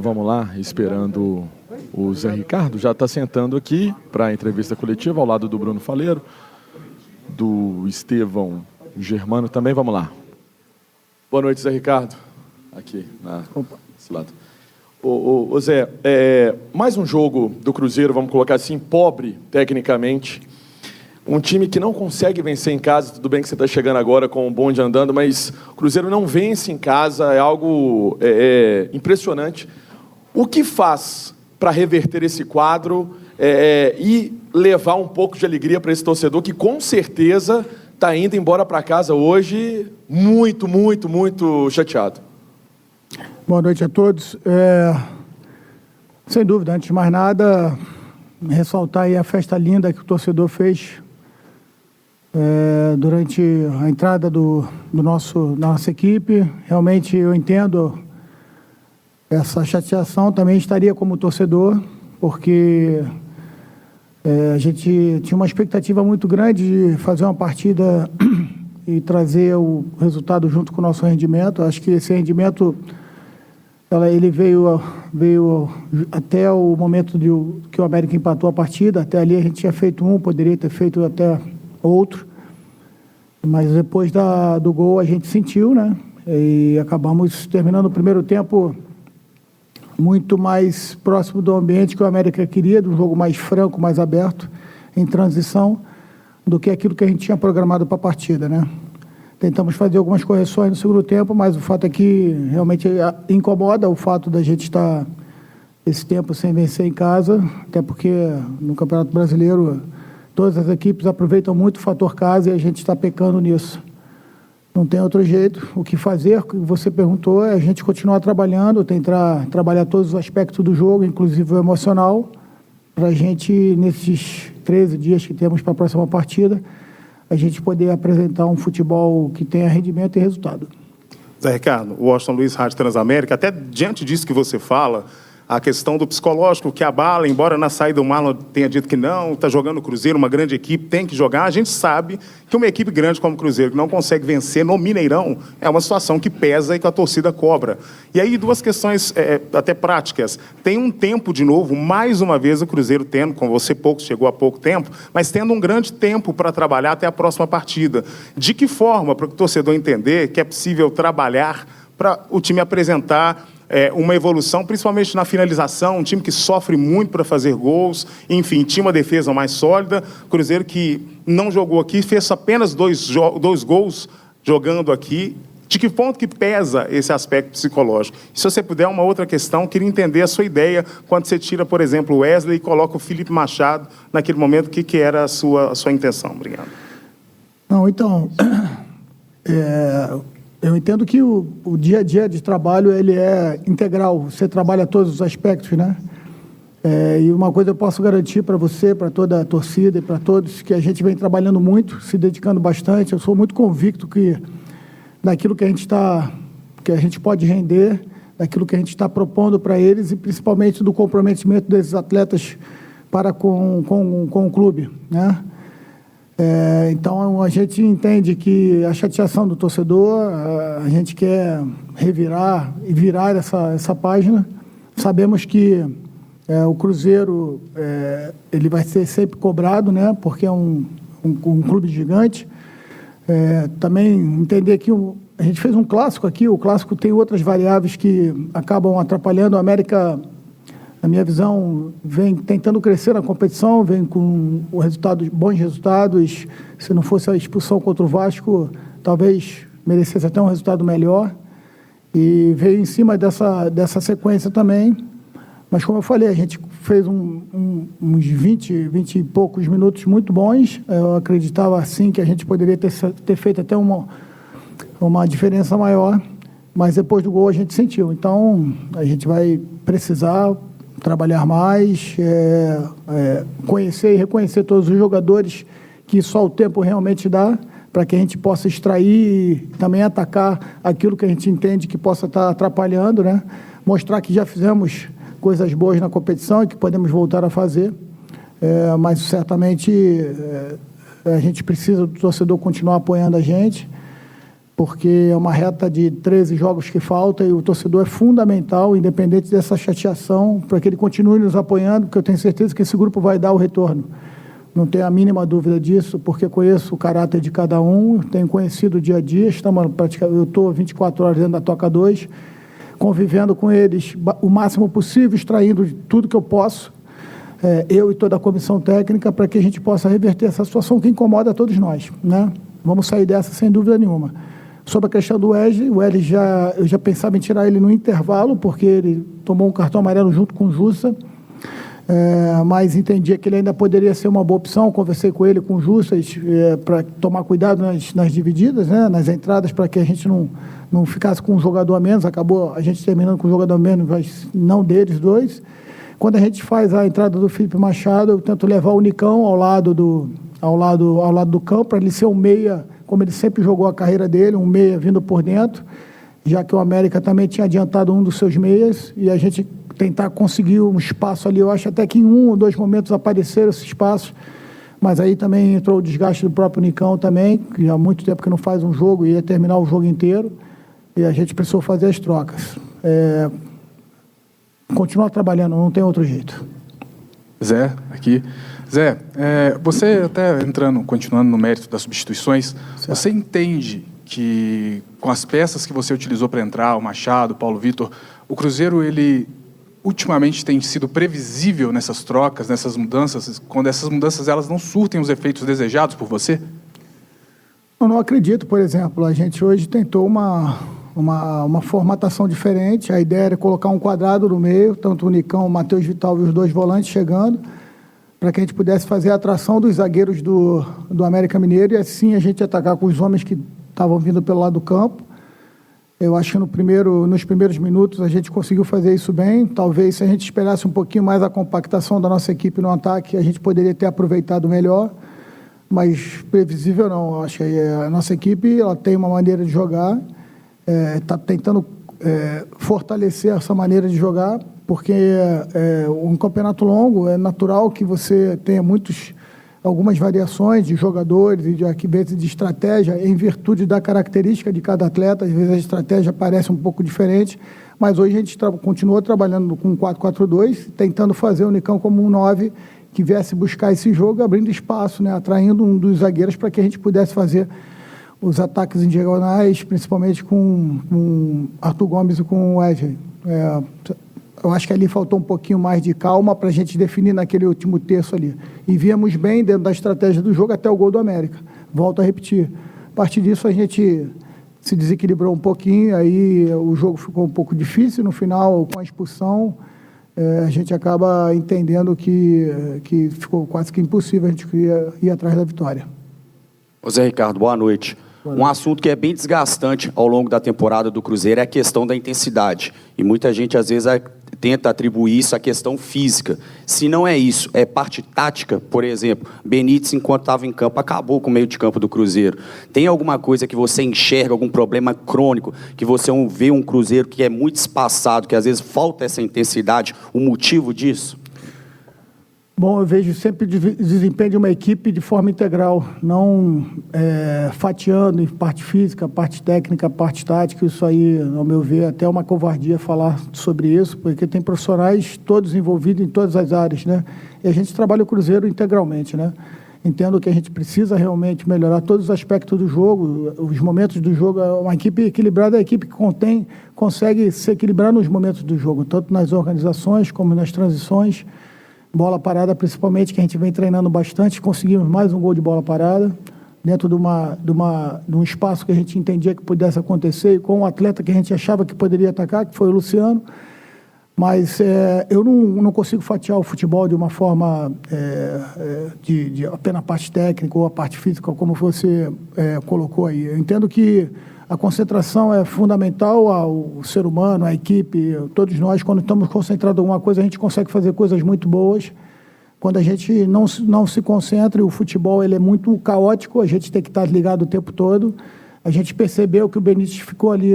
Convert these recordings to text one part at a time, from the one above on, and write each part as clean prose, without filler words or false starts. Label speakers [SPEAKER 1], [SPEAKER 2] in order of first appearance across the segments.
[SPEAKER 1] Então vamos lá, esperando o Zé Ricardo, já está sentando aqui para a entrevista coletiva, ao lado do Bruno Faleiro, do Estevão Germano também, vamos lá. Boa noite, Zé Ricardo, aqui, nesse lado. Ô Zé, mais um jogo do Cruzeiro, vamos colocar assim, pobre, tecnicamente, um time que não consegue vencer em casa, tudo bem que você está chegando agora com o bonde andando, mas o Cruzeiro não vence em casa, é algo impressionante. O que faz para reverter esse quadro e levar um pouco de alegria para esse torcedor que com certeza está indo embora para casa hoje muito, muito, muito chateado?
[SPEAKER 2] Boa noite a todos. Sem dúvida, antes de mais nada, ressaltar aí a festa linda que o torcedor fez durante a entrada da nossa equipe. Realmente eu entendo essa chateação, também estaria como torcedor, porque a gente tinha uma expectativa muito grande de fazer uma partida e trazer o resultado junto com o nosso rendimento. Acho que esse rendimento ele veio até o momento que o América empatou a partida. Até ali a gente tinha feito poderia ter feito até outro, mas depois do gol a gente sentiu, né? E acabamos terminando o primeiro tempo muito mais próximo do ambiente que o América queria, de um jogo mais franco, mais aberto, em transição, do que aquilo que a gente tinha programado para a partida, né? Tentamos fazer algumas correções no segundo tempo, mas o fato é que realmente incomoda o fato da gente estar esse tempo sem vencer em casa, até porque no Campeonato Brasileiro todas as equipes aproveitam muito o fator casa e a gente está pecando nisso. Não tem outro jeito. O que fazer, o que você perguntou, é a gente continuar trabalhando, tentar trabalhar todos os aspectos do jogo, inclusive o emocional, para a gente, nesses 13 dias que temos para a próxima partida, a gente poder apresentar um futebol que tenha rendimento e resultado.
[SPEAKER 3] Zé Ricardo, o Washington Luiz, Rádio Transamérica, até diante disso que você fala, a questão do psicológico que abala, embora na saída o Marlon tenha dito que não, está jogando o Cruzeiro, uma grande equipe, tem que jogar, a gente sabe que uma equipe grande como o Cruzeiro, que não consegue vencer no Mineirão, é uma situação que pesa e que a torcida cobra. E aí, duas questões até práticas. Tem um tempo, de novo, mais uma vez o Cruzeiro tendo, como você chegou há pouco tempo, mas tendo um grande tempo para trabalhar até a próxima partida. De que forma, para o torcedor entender que é possível trabalhar para o time apresentar uma evolução, principalmente na finalização, um time que sofre muito para fazer gols, enfim, tinha uma defesa mais sólida, Cruzeiro que não jogou aqui, fez apenas dois gols jogando aqui. De que ponto que pesa esse aspecto psicológico? Se você puder, uma outra questão, queria entender a sua ideia quando você tira, por exemplo, o Wesley e coloca o Felipe Machado naquele momento, o que era a sua intenção? Obrigado.
[SPEAKER 2] Não, então, eu entendo que o dia a dia de trabalho ele é integral, você trabalha todos os aspectos, né? E uma coisa eu posso garantir para você, para toda a torcida e para todos, que a gente vem trabalhando muito, se dedicando bastante. Eu sou muito convicto que daquilo que a gente pode render, daquilo que a gente está propondo para eles e principalmente do comprometimento desses atletas para com o clube, né? Então, a gente entende que a chateação do torcedor, a gente quer revirar e virar essa página. Sabemos que o Cruzeiro ele vai ser sempre cobrado, né? Porque é um clube gigante. Também entender que a gente fez um clássico aqui, o clássico tem outras variáveis que acabam atrapalhando. A América, na minha visão, vem tentando crescer na competição, vem com bons resultados. Se não fosse a expulsão contra o Vasco, talvez merecesse até um resultado melhor. E veio em cima dessa sequência também. Mas, como eu falei, a gente fez uns 20 e poucos minutos muito bons. Eu acreditava, assim, que a gente poderia ter feito até uma diferença maior. Mas depois do gol a gente sentiu. Então, a gente vai precisar trabalhar mais, conhecer e reconhecer todos os jogadores que só o tempo realmente dá, para que a gente possa extrair e também atacar aquilo que a gente entende que possa estar atrapalhando, né? Mostrar que já fizemos coisas boas na competição e que podemos voltar a fazer, mas certamente a gente precisa do torcedor continuar apoiando a gente. porque é uma reta de 13 jogos que falta e o torcedor é fundamental, independente dessa chateação, para que ele continue nos apoiando, porque eu tenho certeza que esse grupo vai dar o retorno. Não tenho a mínima dúvida disso, porque conheço o caráter de cada um, tenho conhecido o dia a dia, eu estou 24 horas dentro da Toca 2, convivendo com eles o máximo possível, extraindo tudo que eu posso, eu e toda a comissão técnica, para que a gente possa reverter essa situação que incomoda a todos nós, né? Vamos sair dessa sem dúvida nenhuma. Sobre a questão do Wesley, eu já pensava em tirar ele no intervalo, porque ele tomou um cartão amarelo junto com o Jussa, mas entendia que ele ainda poderia ser uma boa opção. Conversei com ele, com o Jussa, para tomar cuidado nas divididas, né, nas entradas, para que a gente não ficasse com um jogador a menos. Acabou a gente terminando com um jogador a menos, mas não deles dois. Quando a gente faz a entrada do Felipe Machado, eu tento levar o Nicão ao lado do campo, para ele ser um meia, como ele sempre jogou a carreira dele, um meia vindo por dentro, já que o América também tinha adiantado um dos seus meias, e a gente tentar conseguir um espaço ali. Eu acho até que em 1 ou 2 momentos apareceram esse espaço, mas aí também entrou o desgaste do próprio Nicão também, que há muito tempo que não faz um jogo, ia terminar o jogo inteiro, e a gente precisou fazer as trocas. Continuar trabalhando, não tem outro jeito.
[SPEAKER 4] Zé, aqui. Zé, você até continuando no mérito das substituições, certo. Você entende que com as peças que você utilizou para entrar, o Machado, o Paulo Vitor, o Cruzeiro, ele ultimamente tem sido previsível nessas trocas, nessas mudanças, quando essas mudanças elas não surtem os efeitos desejados por você?
[SPEAKER 2] Eu não acredito, por exemplo, a gente hoje tentou uma formatação diferente, a ideia era colocar um quadrado no meio, tanto o Nicão, o Matheus Vital e os 2 volantes chegando, para que a gente pudesse fazer a atração dos zagueiros do América Mineiro e assim a gente atacar com os homens que estavam vindo pelo lado do campo. Eu acho que nos primeiros minutos a gente conseguiu fazer isso bem. Talvez se a gente esperasse um pouquinho mais a compactação da nossa equipe no ataque, a gente poderia ter aproveitado melhor, mas previsível não. Eu acho que a nossa equipe ela tem uma maneira de jogar, está tentando fortalecer essa maneira de jogar, porque um campeonato longo é natural que você tenha algumas variações de jogadores e de estratégia em virtude da característica de cada atleta. Às vezes a estratégia parece um pouco diferente, mas hoje a gente continuou trabalhando com 4-4-2, tentando fazer o Nicão como um 9 que viesse buscar esse jogo, abrindo espaço, né, atraindo um dos zagueiros para que a gente pudesse fazer os ataques em diagonais, principalmente com Arthur Gomes e com o Wesley. Eu acho que ali faltou um pouquinho mais de calma para a gente definir naquele último terço ali. E víamos bem dentro da estratégia do jogo até o gol do América. Volto a repetir. A partir disso a gente se desequilibrou um pouquinho, aí o jogo ficou um pouco difícil. No final, com a expulsão, a gente acaba entendendo que ficou quase que impossível a gente ir atrás da vitória.
[SPEAKER 5] Ô Zé Ricardo, boa noite. Um assunto que é bem desgastante ao longo da temporada do Cruzeiro é a questão da intensidade. E muita gente, às vezes, tenta atribuir isso à questão física. Se não é isso, é parte tática, por exemplo, Benítez, enquanto estava em campo, acabou com o meio de campo do Cruzeiro. Tem alguma coisa que você enxerga, algum problema crônico, que você vê um Cruzeiro que é muito espaçado, que às vezes falta essa intensidade, o motivo disso?
[SPEAKER 2] Bom, eu vejo sempre o desempenho de uma equipe de forma integral, não fatiando em parte física, parte técnica, parte tática. Isso aí, ao meu ver, até uma covardia falar sobre isso, porque tem profissionais todos envolvidos em todas as áreas, né? E a gente trabalha o Cruzeiro integralmente, né? Entendo que a gente precisa realmente melhorar todos os aspectos do jogo, os momentos do jogo. Uma equipe equilibrada é a equipe que consegue se equilibrar nos momentos do jogo, tanto nas organizações como nas transições. Bola parada, principalmente, que a gente vem treinando bastante. Conseguimos mais um gol de bola parada, dentro de um espaço que a gente entendia que pudesse acontecer, e com um atleta que a gente achava que poderia atacar, que foi o Luciano. Mas eu não consigo fatiar o futebol de uma forma de apenas a parte técnica ou a parte física, como você colocou aí. Eu entendo que a concentração é fundamental ao ser humano, à equipe. Todos nós, quando estamos concentrados em alguma coisa, a gente consegue fazer coisas muito boas. Quando a gente não se concentra, e o futebol ele é muito caótico, a gente tem que estar ligado o tempo todo. A gente percebeu que o Benítez ficou ali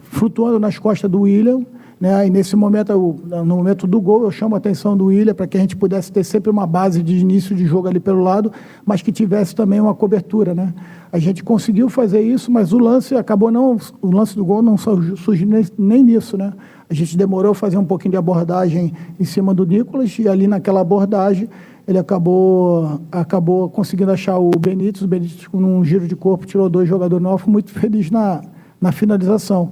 [SPEAKER 2] flutuando nas costas do William, né? E nesse momento, no momento do gol, eu chamo a atenção do William para que a gente pudesse ter sempre uma base de início de jogo ali pelo lado, mas que tivesse também uma cobertura, né? A gente conseguiu fazer isso, mas o lance do gol não surgiu nem nisso, né? A gente demorou a fazer um pouquinho de abordagem em cima do Nicolas, e ali naquela abordagem ele acabou conseguindo achar o Benítez. O Benítez, num giro de corpo, tirou 2 jogadores novos, muito feliz na finalização.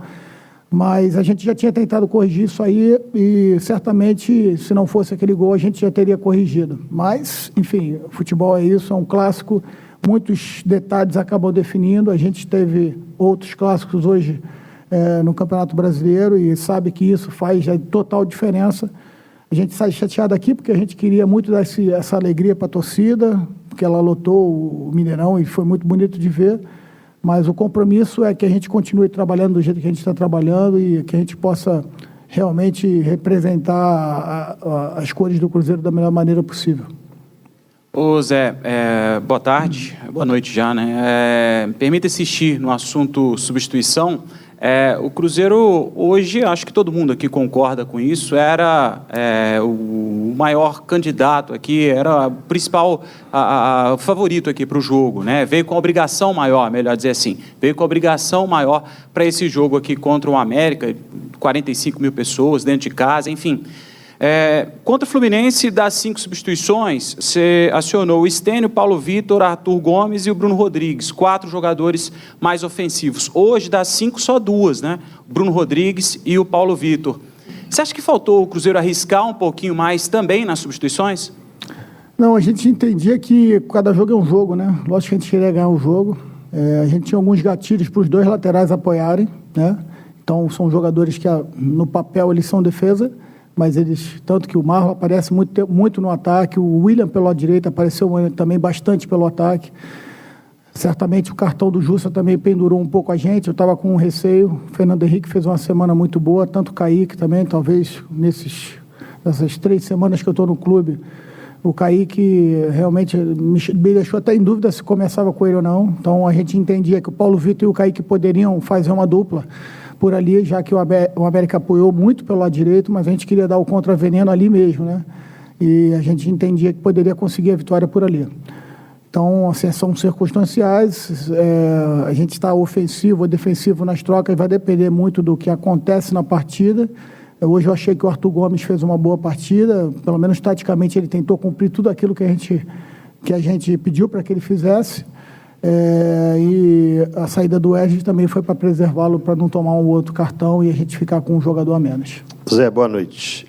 [SPEAKER 2] Mas a gente já tinha tentado corrigir isso aí e certamente, se não fosse aquele gol, a gente já teria corrigido. Mas, enfim, futebol é isso, é um clássico, muitos detalhes acabam definindo. A gente teve outros clássicos hoje no Campeonato Brasileiro e sabe que isso faz total diferença. A gente sai chateado aqui porque a gente queria muito dar essa alegria para a torcida, porque ela lotou o Mineirão e foi muito bonito de ver. Mas o compromisso é que a gente continue trabalhando do jeito que a gente está trabalhando e que a gente possa realmente representar as cores do Cruzeiro da melhor maneira possível.
[SPEAKER 6] Ô Zé, boa tarde, boa noite já, né? Permita insistir no assunto substituição. O Cruzeiro hoje, acho que todo mundo aqui concorda com isso, era o maior candidato aqui, era o principal favorito aqui para o jogo, né? Veio com a obrigação maior, melhor dizer assim, veio com a obrigação maior para esse jogo aqui contra o América, 45 mil pessoas dentro de casa, enfim. Contra o Fluminense, das 5 substituições, você acionou o Stênio, Paulo Vitor, Arthur Gomes e o Bruno Rodrigues, 4 jogadores mais ofensivos. Hoje, das 5, só 2, né? Bruno Rodrigues e o Paulo Vitor. Você acha que faltou o Cruzeiro arriscar um pouquinho mais também nas substituições?
[SPEAKER 2] Não, a gente entendia que cada jogo é um jogo, né? Lógico que a gente queria ganhar um jogo. A gente tinha alguns gatilhos para os 2 laterais apoiarem, né? Então, são jogadores que, no papel, eles são defesa, mas eles, tanto que o Marlon aparece muito no ataque, o William pelo lado direito apareceu também bastante pelo ataque. Certamente o cartão do Jussa também pendurou um pouco a gente, eu estava com um receio. O Fernando Henrique fez uma semana muito boa, tanto o Kaique também, talvez nessas 3 semanas que eu estou no clube, o Kaique realmente me deixou até em dúvida se começava com ele ou não. Então a gente entendia que o Paulo Vitor e o Kaique poderiam fazer uma dupla por ali, já que o América apoiou muito pelo lado direito, mas a gente queria dar o contraveneno ali mesmo, né? E a gente entendia que poderia conseguir a vitória por ali. Então, assim, são circunstanciais, a gente está ofensivo ou defensivo nas trocas, vai depender muito do que acontece na partida. Hoje eu achei que o Arthur Gomes fez uma boa partida, pelo menos taticamente ele tentou cumprir tudo aquilo que a gente pediu para que ele fizesse. E a saída do Wesley também foi para preservá-lo, para não tomar um outro cartão e a gente ficar com um jogador a menos.
[SPEAKER 7] Zé, boa noite.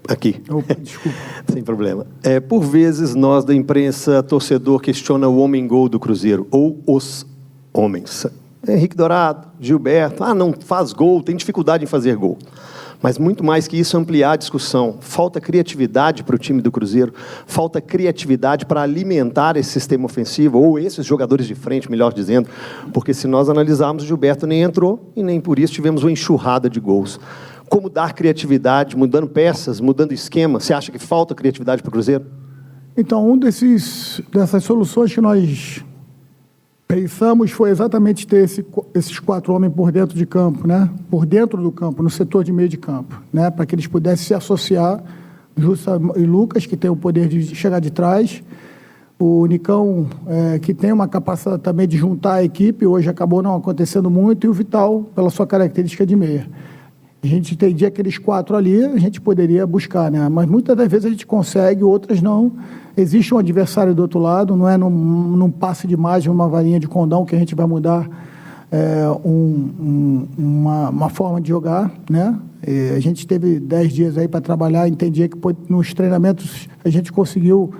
[SPEAKER 7] Aqui.
[SPEAKER 2] Opa, desculpa.
[SPEAKER 7] Sem problema. Por vezes, nós da imprensa, torcedor, questiona o homem-gol do Cruzeiro, ou os homens. Henrique Dourado, Gilberto, não faz gol, tem dificuldade em fazer gol. Mas muito mais que isso, ampliar a discussão. Falta criatividade para o time do Cruzeiro, falta criatividade para alimentar esse sistema ofensivo, ou esses jogadores de frente, melhor dizendo, porque se nós analisarmos, o Gilberto nem entrou e nem por isso tivemos uma enxurrada de gols. Como dar criatividade, mudando peças, mudando esquema? Você acha que falta criatividade para o Cruzeiro?
[SPEAKER 2] Então, dessas soluções que nós pensamos foi exatamente ter esses 4 homens por dentro de campo, né? Por dentro do campo, no setor de meio de campo, né? Para que eles pudessem se associar, Jussa e Lucas, que tem o poder de chegar de trás, o Nicão, que tem uma capacidade também de juntar a equipe, hoje acabou não acontecendo muito, e o Vital, pela sua característica de meia. A gente entendia aqueles 4 ali, a gente poderia buscar, né? Mas muitas das vezes a gente consegue, outras não. Existe um adversário do outro lado, não é num passe de mágica, uma varinha de condão que a gente vai mudar uma forma de jogar, né? E a gente teve 10 dias aí para trabalhar, entendia que nos treinamentos a gente conseguiu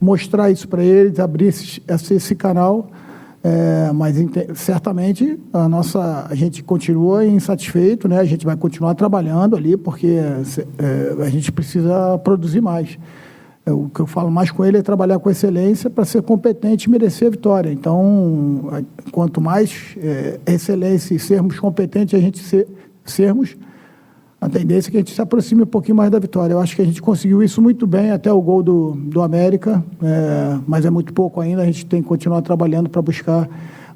[SPEAKER 2] mostrar isso para eles, abrir esse canal. Mas certamente a gente continua insatisfeito, né? A gente vai continuar trabalhando ali, porque a gente precisa produzir mais. O que eu falo mais com ele é trabalhar com excelência para ser competente e merecer a vitória. Então, quanto mais excelência e sermos competentes, a gente sermos, a tendência é que a gente se aproxime um pouquinho mais da vitória. Eu acho que a gente conseguiu isso muito bem até o gol do América, mas é muito pouco ainda, a gente tem que continuar trabalhando para buscar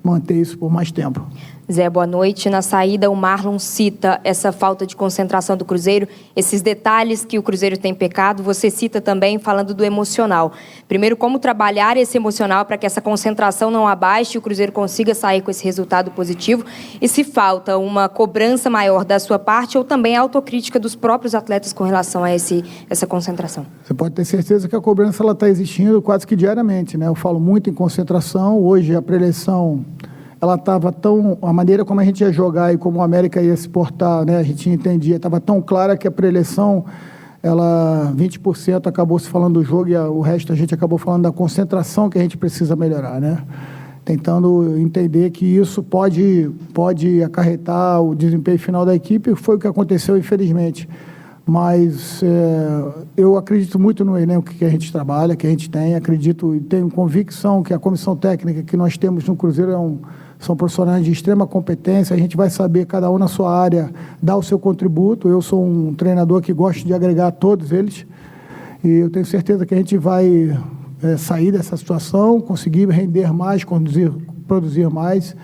[SPEAKER 2] manter isso por mais tempo.
[SPEAKER 8] Zé, boa noite. Na saída, o Marlon cita essa falta de concentração do Cruzeiro, esses detalhes que o Cruzeiro tem pecado. Você cita também falando do emocional. Primeiro, como trabalhar esse emocional para que essa concentração não abaixe e o Cruzeiro consiga sair com esse resultado positivo? E se falta uma cobrança maior da sua parte ou também a autocrítica dos próprios atletas com relação a essa concentração?
[SPEAKER 2] Você pode ter certeza que a cobrança está existindo quase que diariamente, né? Eu falo muito em concentração. Hoje, a preleção, ela estava tão... A maneira como a gente ia jogar e como o América ia se portar, né? A gente entendia, estava tão clara que a preleção, ela 20% acabou se falando do jogo e o resto a gente acabou falando da concentração que a gente precisa melhorar, né? Tentando entender que isso pode acarretar o desempenho final da equipe, foi o que aconteceu, infelizmente. Mas eu acredito muito no elenco que a gente trabalha, que a gente tem, acredito e tenho convicção que a comissão técnica que nós temos no Cruzeiro são profissionais de extrema competência, a gente vai saber, cada um na sua área, dar o seu contributo. Eu sou um treinador que gosta de agregar todos eles e eu tenho certeza que a gente vai sair dessa situação, conseguir render mais, produzir mais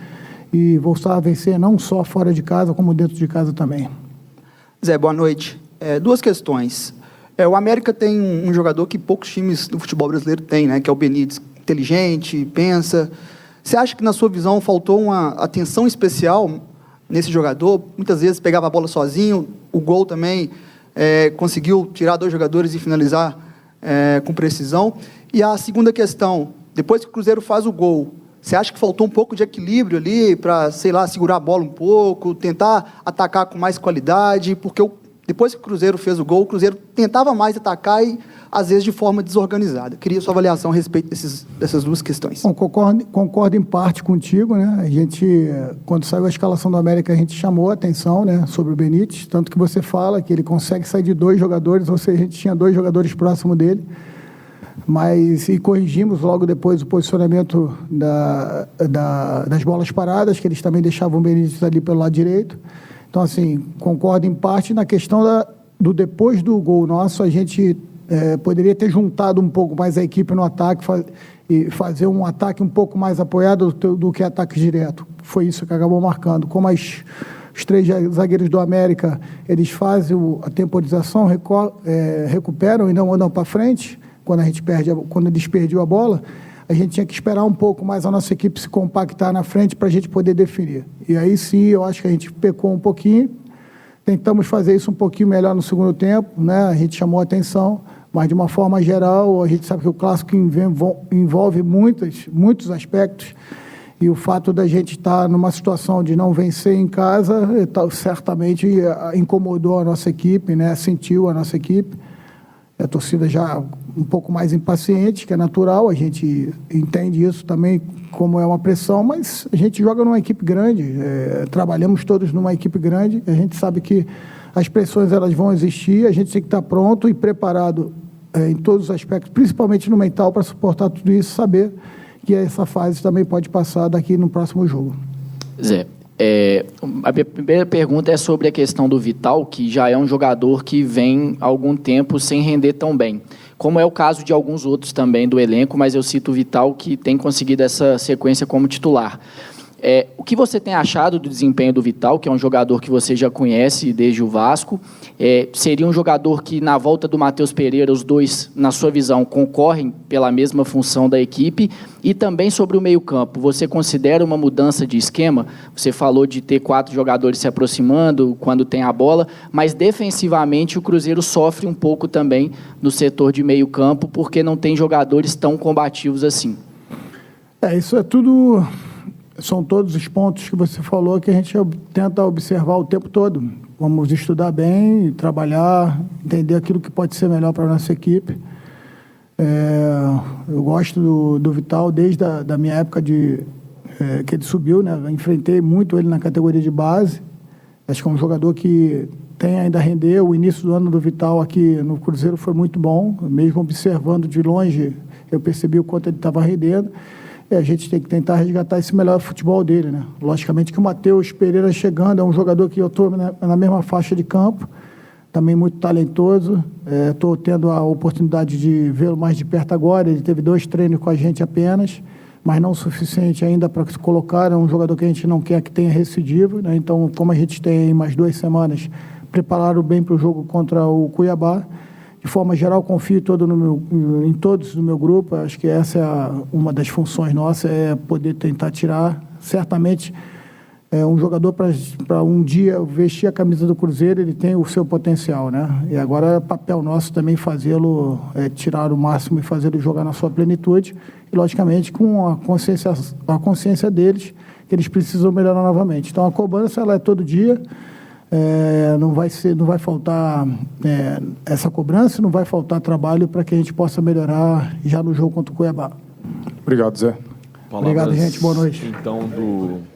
[SPEAKER 2] e voltar a vencer não só fora de casa, como dentro de casa também.
[SPEAKER 9] Zé, boa noite. Duas questões. O América tem um jogador que poucos times do futebol brasileiro têm, né, que é o Benítez. Inteligente, pensa. Você acha que, na sua visão, faltou uma atenção especial nesse jogador? Muitas vezes pegava a bola sozinho, o gol também conseguiu tirar 2 jogadores e finalizar com precisão. E a segunda questão, depois que o Cruzeiro faz o gol, você acha que faltou um pouco de equilíbrio ali para, sei lá, segurar a bola um pouco, tentar atacar com mais qualidade? Porque depois que o Cruzeiro fez o gol, o Cruzeiro tentava mais atacar e, às vezes, de forma desorganizada. Queria sua avaliação a respeito dessas duas questões.
[SPEAKER 2] Bom, concordo em parte contigo, né? A gente, quando saiu a escalação do América, a gente chamou a atenção, né, sobre o Benítez, tanto que você fala que ele consegue sair de 2 jogadores, ou seja, a gente tinha 2 jogadores próximos dele, e corrigimos logo depois o posicionamento das bolas paradas, que eles também deixavam o Benítez ali pelo lado direito. Então, assim, concordo em parte na questão do depois do gol nosso, a gente poderia ter juntado um pouco mais a equipe no ataque e fazer um ataque um pouco mais apoiado do que ataque direto. Foi isso que acabou marcando. Como os 3 zagueiros do América, eles fazem a temporização, recuperam e não andam para frente, quando eles perdiam a bola, a gente tinha que esperar um pouco mais a nossa equipe se compactar na frente para a gente poder definir. E aí sim, eu acho que a gente pecou um pouquinho, tentamos fazer isso um pouquinho melhor no segundo tempo, né? A gente chamou a atenção, mas de uma forma geral, a gente sabe que o clássico envolve muitos aspectos, e o fato da gente estar numa situação de não vencer em casa, certamente incomodou a nossa equipe, né? Sentiu a nossa equipe. A torcida já um pouco mais impaciente, que é natural, a gente entende isso também como é uma pressão, mas a gente joga numa equipe grande, trabalhamos todos numa equipe grande, a gente sabe que as pressões elas vão existir, a gente tem que estar pronto e preparado em todos os aspectos, principalmente no mental, para suportar tudo isso, saber que essa fase também pode passar daqui no próximo jogo.
[SPEAKER 10] Zé, a minha primeira pergunta é sobre a questão do Vital, que já é um jogador que vem há algum tempo sem render tão bem, como é o caso de alguns outros também do elenco, mas eu cito o Vital, que tem conseguido essa sequência como titular. O que você tem achado do desempenho do Vital, que é um jogador que você já conhece desde o Vasco? Seria um jogador que, na volta do Matheus Pereira, os dois, na sua visão, concorrem pela mesma função da equipe? E também sobre o meio-campo, você considera uma mudança de esquema? Você falou de ter 4 jogadores se aproximando quando tem a bola, mas defensivamente o Cruzeiro sofre um pouco também no setor de meio-campo, porque não tem jogadores tão combativos assim.
[SPEAKER 2] Isso é tudo... São todos os pontos que você falou que a gente tenta observar o tempo todo. Vamos estudar bem, trabalhar, entender aquilo que pode ser melhor para a nossa equipe. Eu gosto do Vital desde a minha época que ele subiu, né? Eu enfrentei muito ele na categoria de base. Acho que é um jogador que tem ainda a render. O início do ano do Vital aqui no Cruzeiro foi muito bom. Mesmo observando de longe, eu percebi o quanto ele estava rendendo. E a gente tem que tentar resgatar esse melhor futebol dele, né? Logicamente que o Matheus Pereira chegando é um jogador que eu estou na mesma faixa de campo, também muito talentoso. Estou tendo a oportunidade de vê-lo mais de perto agora. Ele teve 2 treinos com a gente apenas, mas não o suficiente ainda para se colocar. É um jogador que a gente não quer que tenha recidivo, né? Então, como a gente tem mais 2 semanas, prepararam bem para o jogo contra o Cuiabá. De forma geral, confio em todos do meu grupo. Acho que essa é uma das funções nossas, é poder tentar tirar. Certamente, um jogador para um dia vestir a camisa do Cruzeiro, ele tem o seu potencial, né? E agora é papel nosso também fazê-lo, tirar o máximo e fazê-lo jogar na sua plenitude. E, logicamente, com a consciência deles, que eles precisam melhorar novamente. Então, a cobrança ela é todo dia. Não vai faltar essa cobrança, não vai faltar trabalho para que a gente possa melhorar já no jogo contra o Cuiabá.
[SPEAKER 4] Obrigado, Zé.
[SPEAKER 2] Obrigado, gente. Boa noite.
[SPEAKER 1] Então, do